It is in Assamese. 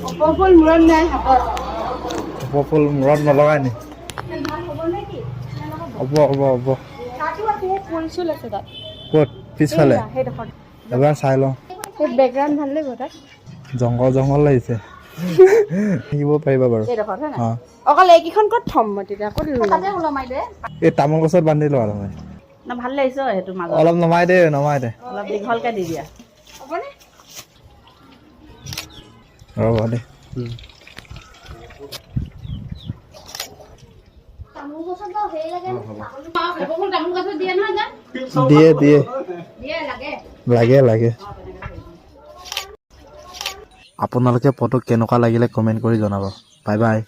কপৰফুল মূৰত নাই হাতত। কপৰফুল মূৰত নলগাই নি? হ'ব। তাতো আছে ফুল চুল আছে তাত। ক'ত? পিছফালে সেইডোখৰত। এবাৰ চাই লওঁ। সেই বেকগ্ৰাউণ্ড ভাল লাগিব তাত। জংঘল লাগিছে। শিকিব পাৰিবা বাৰু। এইডোখৰত হয় নাই? অঁ অকল এইকেইখন ক'ত থ'ম মই তেতিয়া? ক'ত তাতে ওলমাই দে। এই তামোল গছত বান্ধি লোৱা তুমি। না ভাল লাগিছে সেইটো মাজত। অলপ নমাই দে। অলপ দীঘলকে দি দিয়া। হ'বনে? ৰ'ব দে। তামোল গছত বাৰু হেৰি লাগে নে? তামোল গছত দিয়ে নহয় জান? দিয়ে। লাগে। আপোনালোকে ফটো কেনেকুৱা লাগিলে কমেণ্ট কৰি জনাব। Bye bye.